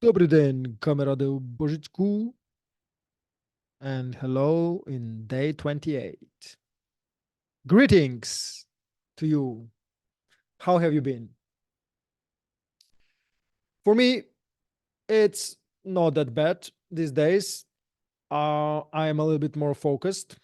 Dobry den, kamerady Bożyczku, and hello in day 28. Greetings to you. How have you been? For me, it's not that bad these days. I am a little bit more focused,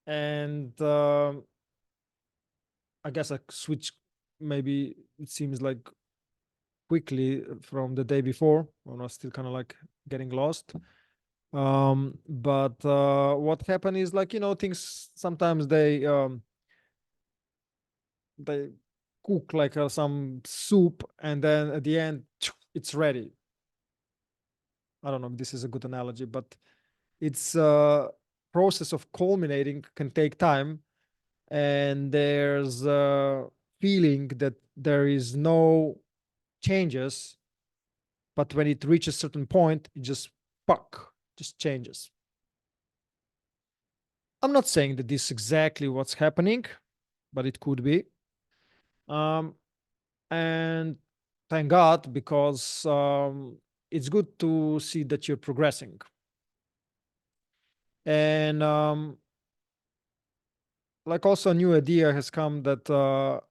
and I guess I switch. Maybe it seems like quickly from the day before when I was still kind of like getting lost. But what happened is like things sometimes they cook like some soup, and then at the end it's ready. I don't know if this is a good analogy, but it's process of culminating can take time, and there's a feeling that there is no changes, but when it reaches a certain point it just puck just changes. I'm not saying that this is exactly what's happening, but it could be. um, and thank God, because it's good to see that you're progressing. And like also a new idea has come that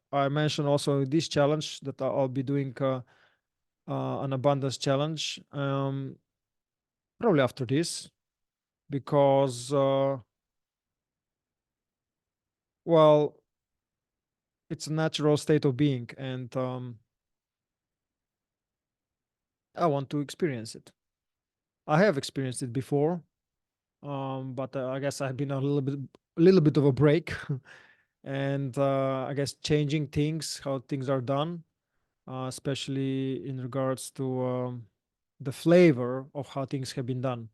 I mentioned also in this challenge that I'll be doing an abundance challenge, probably after this, because well, it's a natural state of being, and I want to experience it. I have experienced it before, but I guess I've been a little bit of a break, and I guess changing things, how things are done, especially in regards to the flavor of how things have been done,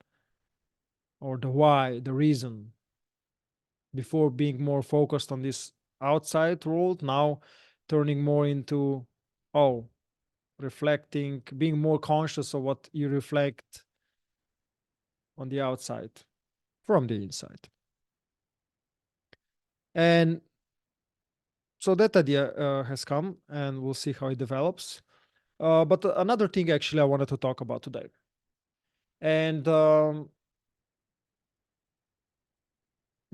or the why, the reason. Before being more focused on this outside world, now turning more into, oh, reflecting, being more conscious of what you reflect on the outside from the inside. And so that idea has come, and we'll see how it develops. But another thing actually I wanted to talk about today, and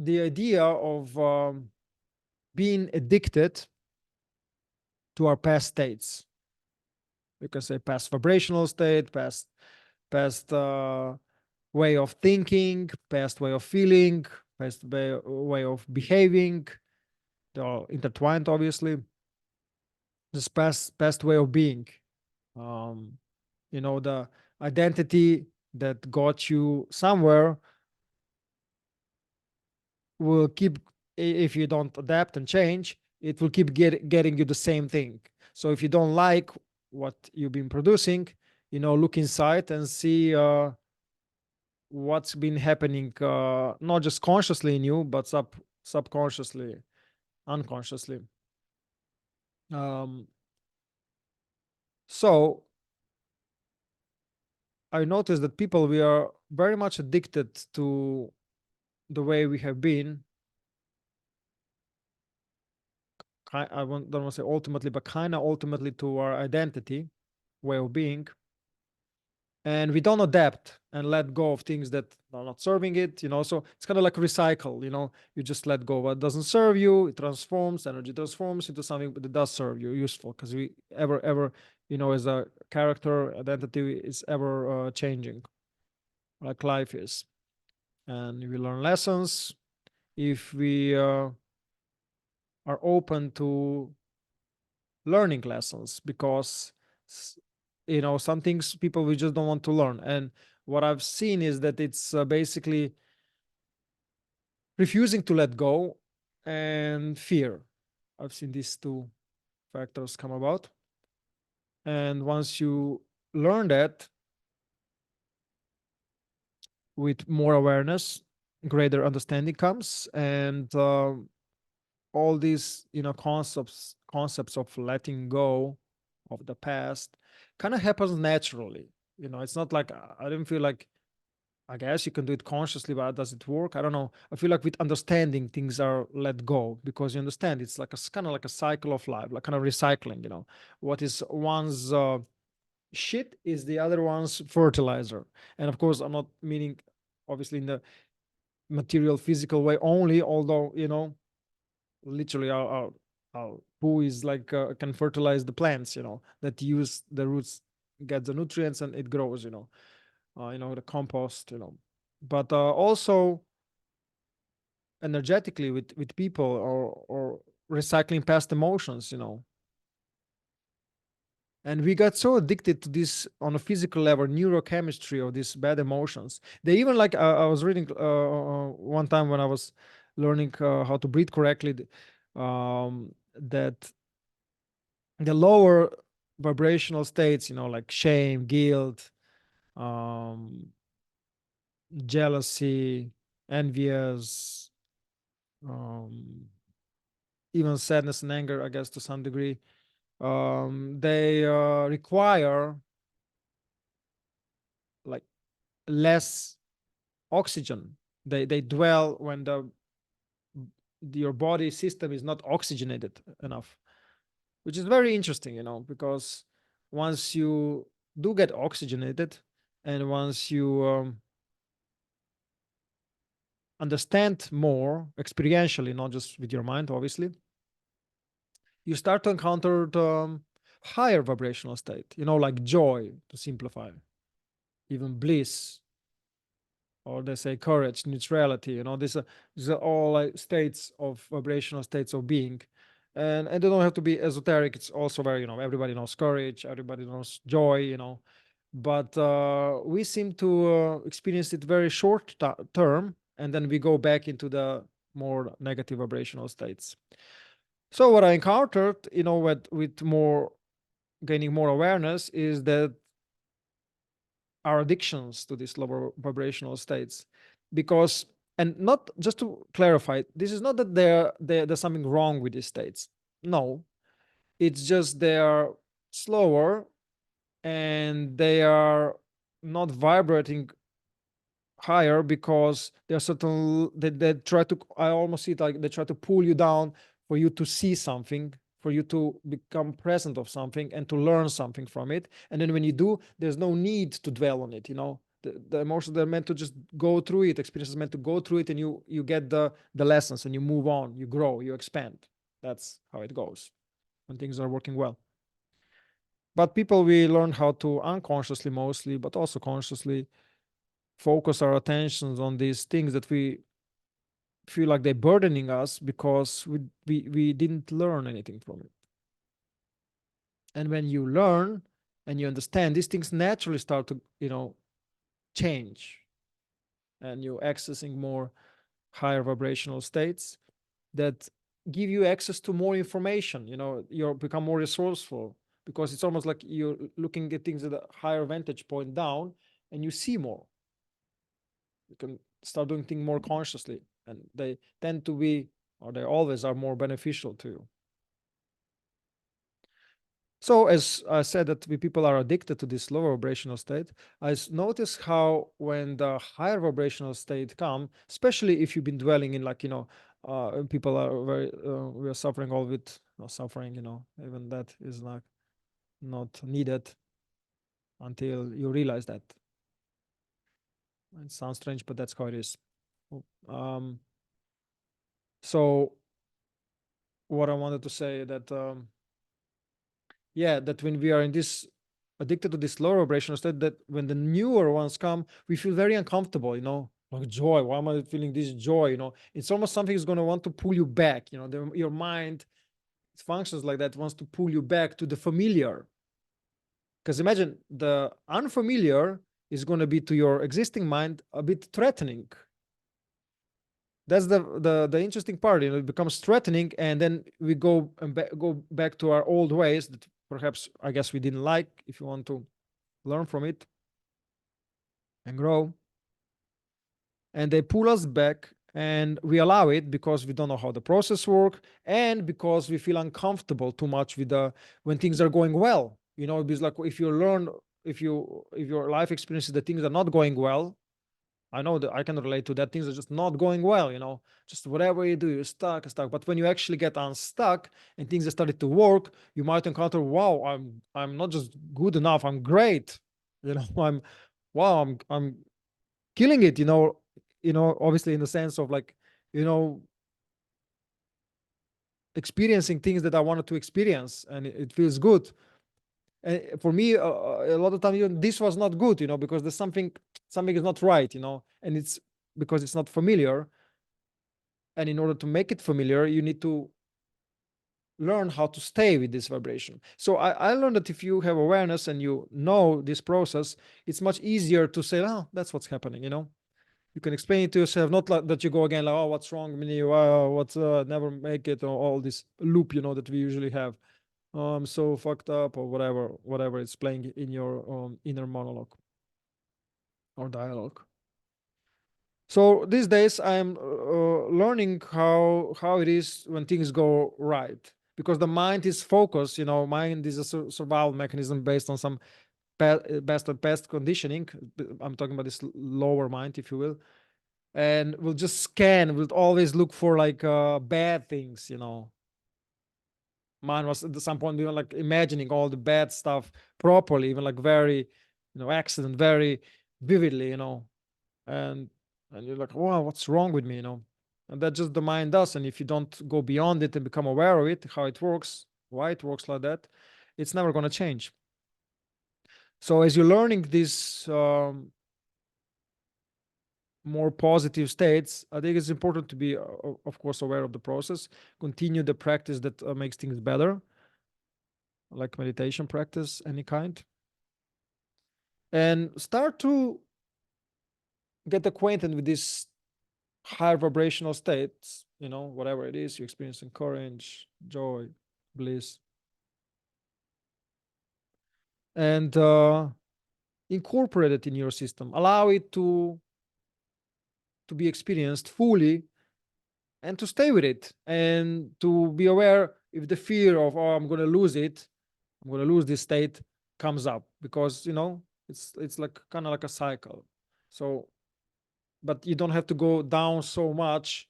the idea of being addicted to our past states. You can say past vibrational state, past way of thinking, past way of feeling, past way of behaving. They're all intertwined, obviously. This past way of being. Um, the identity that got you somewhere will keep, if you don't adapt and change, it will keep getting you the same thing. So if you don't like what you've been producing, look inside and see what's been happening, not just consciously in you, but subconsciously, unconsciously. So I noticed that people, we are very much addicted to the way we have been. Don't want to say ultimately, but kind of ultimately to our identity, way of being. And we don't adapt and let go of things that are not serving it. So it's kind of like a recycle. You just let go what doesn't serve you. It transforms, energy transforms into something that does serve you, useful, because we ever as a character, identity is ever changing, like life is. And we learn lessons if we are open to learning lessons, because some things people we just don't want to learn. And what I've seen is that it's basically refusing to let go and fear. I've seen these two factors come about, and once you learn that with more awareness, greater understanding comes, and all these concepts of letting go of the past kind of happens naturally. It's not like I didn't feel like, I guess you can do it consciously, but does it work? I don't know. I feel like with understanding, things are let go, because you understand it's like a kind of like a cycle of life, like kind of recycling. What is once shit is the other one's fertilizer. And of course, I'm not meaning obviously in the material physical way only, although, you know, literally our poo is like can fertilize the plants, you know, that use the roots, get the nutrients and it grows, you know, the compost, you know. But also energetically with people, or recycling past emotions, you know. And we got so addicted to this on a physical level, neurochemistry of these bad emotions. They even like, I was reading one time when I was learning how to breathe correctly, that the lower vibrational states, you know, like shame, guilt, um, jealousy, envious, um, even sadness and anger, I guess to some degree, they require like less oxygen. They dwell when your body system is not oxygenated enough, which is very interesting, you know, because once you do get oxygenated, and once you understand more experientially, not just with your mind, obviously, you start to encounter the higher vibrational state, you know, like joy, to simplify, even bliss, or they say courage, neutrality, you know, these are all like states of vibrational states of being. And they don't have to be esoteric. It's also very, you know, everybody knows courage, everybody knows joy, you know, but we seem to experience it very short term, and then we go back into the more negative vibrational states. So what I encountered, you know, with more gaining more awareness, is that our addictions to these lower vibrational states, because, and not just to clarify, this is not that there's something wrong with these states. No, it's just they are slower, and they are not vibrating higher, because there are certain they try to, I almost see it like they try to pull you down for you to see something, for you to become present of something and to learn something from it. And then when you do, there's no need to dwell on it, you know. The emotions, they're meant to just go through it, experiences meant to go through it, and you get the lessons, and you move on, you grow, you expand. That's how it goes when things are working well. But people, we learn how to unconsciously mostly, but also consciously, focus our attentions on these things that we feel like they're burdening us, because we didn't learn anything from it. And when you learn and you understand, these things naturally start to, you know, change, and you're accessing more higher vibrational states that give you access to more information. You know, you become more resourceful, because it's almost like you're looking at things at a higher vantage point down, and you see more. You can start doing things more consciously, and they tend to be, or they always are, more beneficial to you. So as I said, that we people are addicted to this lower vibrational state, I notice how when the higher vibrational state come, especially if you've been dwelling in, like, you know, people are very we are suffering all with, not suffering, you know, even that is like not needed until you realize that. It sounds strange, but that's how it is. um so what I wanted to say, that yeah, that when we are in this addicted to this lower vibrational state, that when the newer ones come, we feel very uncomfortable, you know, like joy. Why am I feeling this joy? You know, it's almost something is going to want to pull you back. You know, your mind functions like that, wants to pull you back to the familiar. Because imagine the unfamiliar is going to be to your existing mind a bit threatening. That's the interesting part. You know, it becomes threatening, and then we go and go back to our old ways that perhaps, I guess, we didn't like. If you want to learn from it and grow, and they pull us back, and we allow it because we don't know how the process work, and because we feel uncomfortable too much with the when things are going well. You know, because like if you learn, if your life experiences the things are not going well, I know that I can relate to that. Things are just not going well, just whatever you do, you're stuck. But when you actually get unstuck and things are started to work, you might encounter, wow, I'm not just good enough, I'm great. I'm wow, I'm killing it, obviously in the sense of like, you know, experiencing things that I wanted to experience, and it feels good. And for me, a lot of time, this was not good, because there's something is not right, and it's because it's not familiar. And in order to make it familiar, you need to learn how to stay with this vibration. So I learned that if you have awareness and you know this process, it's much easier to say, oh, that's what's happening, you can explain it to yourself, not like that you go again like, oh, what's wrong with me, what's never make it, or all this loop, that we usually have. Oh, I'm so fucked up, or whatever it's playing in your inner monologue or dialogue. So these days I'm learning how it is when things go right, because the mind is focused. Mind is a survival mechanism based on some past conditioning. I'm talking about this lower mind, if you will, and we'll just scan. We'll always look for like bad things. Mine was at some point, like imagining all the bad stuff properly, even like very, accident, very vividly, and you're like, wow, what's wrong with me, and that's just the mind does. And if you don't go beyond it and become aware of it, how it works, why it works like that, it's never going to change. So as you're learning these more positive states, I think it's important to be, of course, aware of the process, continue the practice that makes things better, like meditation practice, any kind, and start to get acquainted with these higher vibrational states, whatever it is you're experiencing, courage, joy, bliss, and incorporate it in your system. Allow it to be experienced fully, and to stay with it, and to be aware if the fear of, oh, I'm going to lose it, I'm going to lose this state, comes up, because it's like kind of like a cycle. So, but you don't have to go down so much.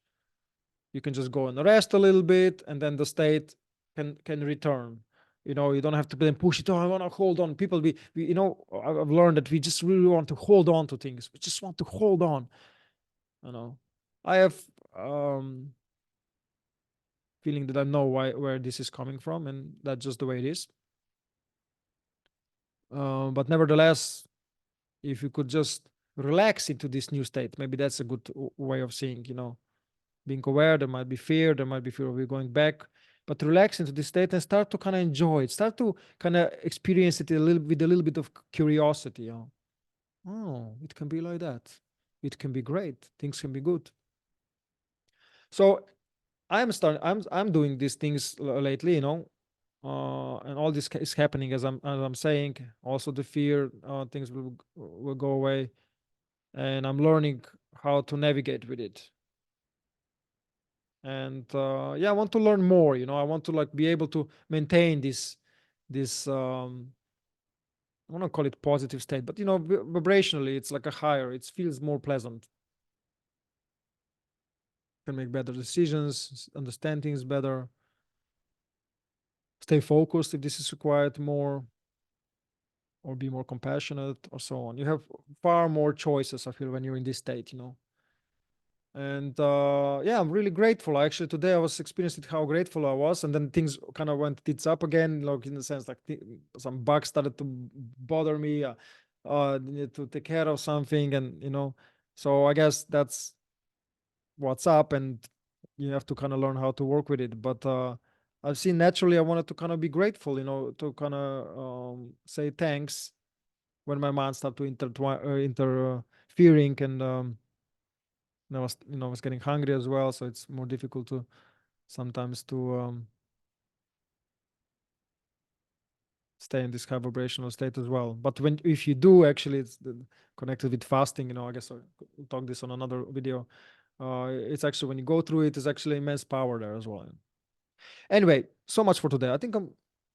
You can just go and rest a little bit, and then the state can return. You don't have to then push it. Oh, I want to hold on. People, I've learned that we just really want to hold on to things. We just want to hold on. I have feeling that I know where this is coming from, and that's just the way it is. But nevertheless, if you could just relax into this new state, maybe that's a good way of seeing, being aware. There might be fear, of you going back, but relax into this state and start to kind of enjoy it, start to kind of experience it with a little bit of curiosity. Oh, it can be like that, it can be great, things can be good. So I'm doing these things lately, and all this is happening as I'm saying. Also the fear, things will go away, and I'm learning how to navigate with it. And yeah, I want to learn more. I want to like be able to maintain this I want to call it positive state, but vibrationally it's like a higher, it feels more pleasant, can make better decisions, understand things better, stay focused if this is required more, or be more compassionate, or so on. You have far more choices, I feel, when you're in this state. And yeah, I'm really grateful. Actually, today I was experiencing how grateful I was, and then things kind of went tits up again, like in the sense like some bugs started to bother me. Need to take care of something, and so I guess that's what's up, and you have to kind of learn how to work with it. But I've seen naturally I wanted to kind of be grateful, to kind of say thanks when my mind started to interfering, and and I was getting hungry as well, so it's more difficult to sometimes to stay in this high vibrational state as well. But if you do, actually, it's connected with fasting. I guess I'll talk this on another video. It's actually, when you go through it, it's actually immense power there as well. Anyway, so much for today. I think I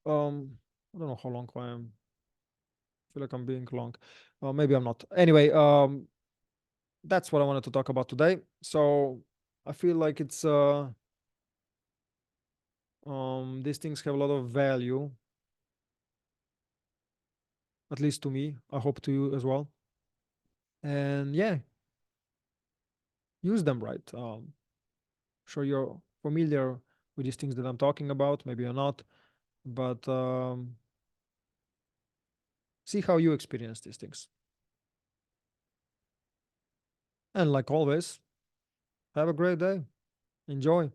don't know how long I am. I feel like I'm being long. Maybe I'm not. Anyway, that's what I wanted to talk about today. So I feel like it's these things have a lot of value, at least to me. I hope to you as well. And yeah, use them right. Sure you're familiar with these things that I'm talking about. Maybe you're not, but see how you experience these things. And like always, have a great day. Enjoy.